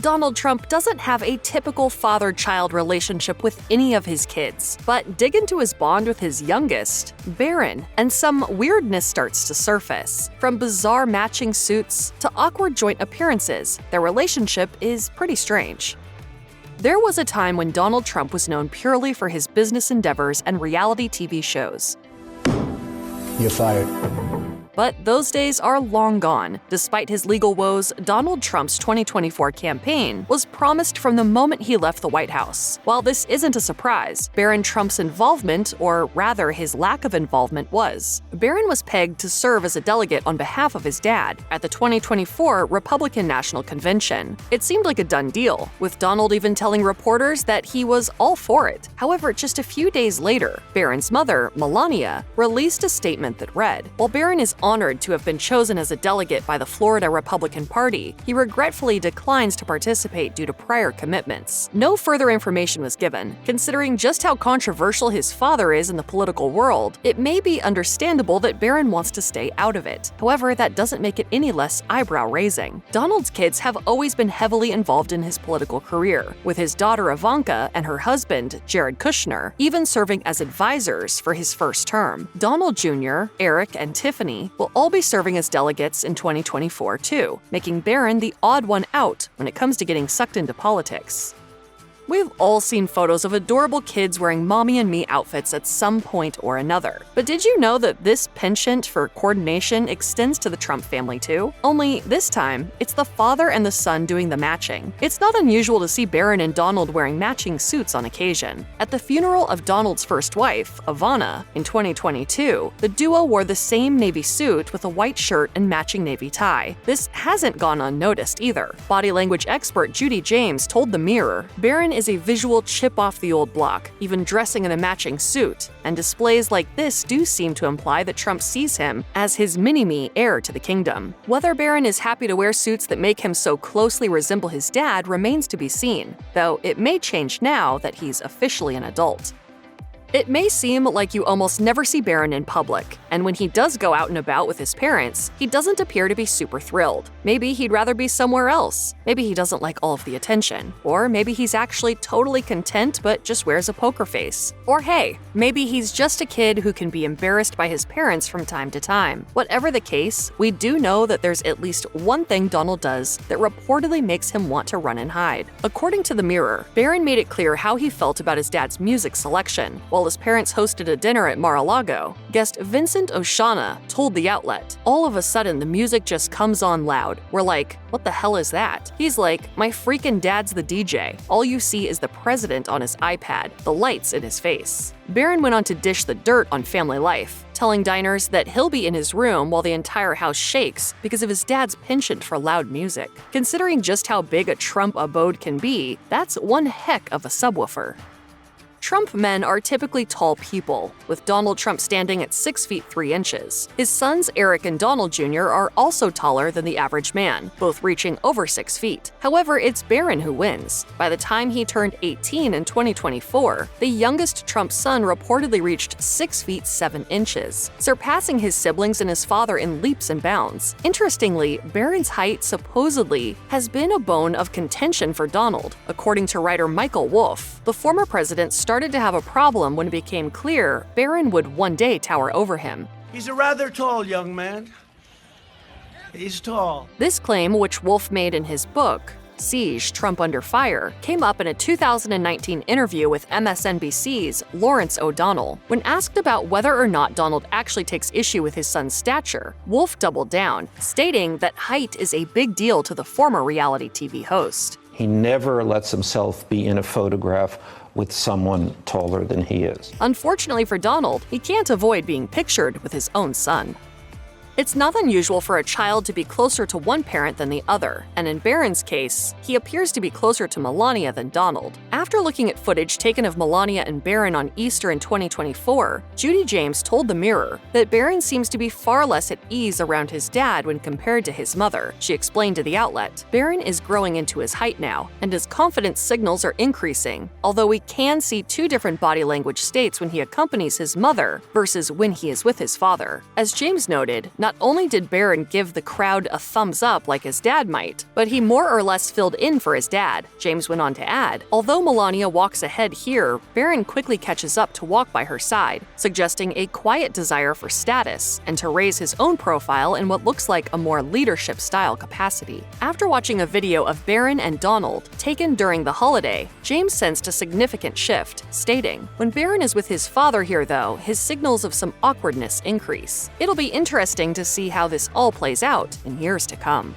Donald Trump doesn't have a typical father-child relationship with any of his kids, but dig into his bond with his youngest, Barron, and some weirdness starts to surface. From bizarre matching suits to awkward joint appearances, their relationship is pretty strange. There was a time when Donald Trump was known purely for his business endeavors and reality TV shows. You're fired. But those days are long gone. Despite his legal woes, Donald Trump's 2024 campaign was promised from the moment he left the White House. While this isn't a surprise, Barron Trump's involvement, or rather his lack of involvement, was. Barron was pegged to serve as a delegate on behalf of his dad at the 2024 Republican National Convention. It seemed like a done deal, with Donald even telling reporters that he was all for it. However, just a few days later, Barron's mother, Melania, released a statement that read, "While Barron is honored to have been chosen as a delegate by the Florida Republican Party, he regretfully declines to participate due to prior commitments." No further information was given. Considering just how controversial his father is in the political world, it may be understandable that Barron wants to stay out of it. However, that doesn't make it any less eyebrow-raising. Donald's kids have always been heavily involved in his political career, with his daughter Ivanka and her husband, Jared Kushner, even serving as advisors for his first term. Donald Jr., Eric, and Tiffany will all be serving as delegates in 2024 too, making Barron the odd one out when it comes to getting sucked into politics. We've all seen photos of adorable kids wearing mommy and me outfits at some point or another. But did you know that this penchant for coordination extends to the Trump family too? Only this time, it's the father and the son doing the matching. It's not unusual to see Barron and Donald wearing matching suits on occasion. At the funeral of Donald's first wife, Ivana, in 2022, the duo wore the same navy suit with a white shirt and matching navy tie. This hasn't gone unnoticed either. Body language expert Judy James told The Mirror, "Barron is a visual chip off the old block, even dressing in a matching suit, and displays like this do seem to imply that Trump sees him as his mini-me heir to the kingdom." Whether Barron is happy to wear suits that make him so closely resemble his dad remains to be seen, though it may change now that he's officially an adult. It may seem like you almost never see Barron in public, and when he does go out and about with his parents, he doesn't appear to be super thrilled. Maybe he'd rather be somewhere else. Maybe he doesn't like all of the attention. Or maybe he's actually totally content but just wears a poker face. Or hey, maybe he's just a kid who can be embarrassed by his parents from time to time. Whatever the case, we do know that there's at least one thing Donald does that reportedly makes him want to run and hide. According to The Mirror, Barron made it clear how he felt about his dad's music selection. While his parents hosted a dinner at Mar-a-Lago, guest Vincent Oshana told the outlet, "All of a sudden, the music just comes on loud. We're like, what the hell is that?" He's like, "My freaking dad's the DJ. All you see is the president on his iPad, the lights in his face." Barron went on to dish the dirt on family life, telling diners that he'll be in his room while the entire house shakes because of his dad's penchant for loud music. Considering just how big a Trump abode can be, that's one heck of a subwoofer. Trump men are typically tall people, with Donald Trump standing at 6 feet 3 inches. His sons Eric and Donald Jr. are also taller than the average man, both reaching over 6 feet. However, it's Barron who wins. By the time he turned 18 in 2024, the youngest Trump son reportedly reached 6 feet 7 inches, surpassing his siblings and his father in leaps and bounds. Interestingly, Barron's height supposedly has been a bone of contention for Donald. According to writer Michael Wolff, the former president started to have a problem when it became clear Barron would one day tower over him. "He's a rather tall young man. He's tall." This claim, which Wolff made in his book, Siege: Trump Under Fire, came up in a 2019 interview with MSNBC's Lawrence O'Donnell. When asked about whether or not Donald actually takes issue with his son's stature, Wolff doubled down, stating that height is a big deal to the former reality TV host. He never lets himself be in a photograph with someone taller than he is. Unfortunately for Donald, he can't avoid being pictured with his own son. It's not unusual for a child to be closer to one parent than the other, and in Barron's case, he appears to be closer to Melania than Donald. After looking at footage taken of Melania and Barron on Easter in 2024, Judy James told The Mirror that Barron seems to be far less at ease around his dad when compared to his mother. She explained to the outlet, "Barron is growing into his height now, and his confidence signals are increasing, although we can see two different body language states when he accompanies his mother versus when he is with his father." As James noted, not only did Barron give the crowd a thumbs up like his dad might, but he more or less filled in for his dad. James went on to add, "Although Melania walks ahead here, Barron quickly catches up to walk by her side, suggesting a quiet desire for status and to raise his own profile in what looks like a more leadership-style capacity." After watching a video of Barron and Donald taken during the holiday, James sensed a significant shift, stating, "When Barron is with his father here, though, his signals of some awkwardness increase. It'll be interesting to see how this all plays out in years to come."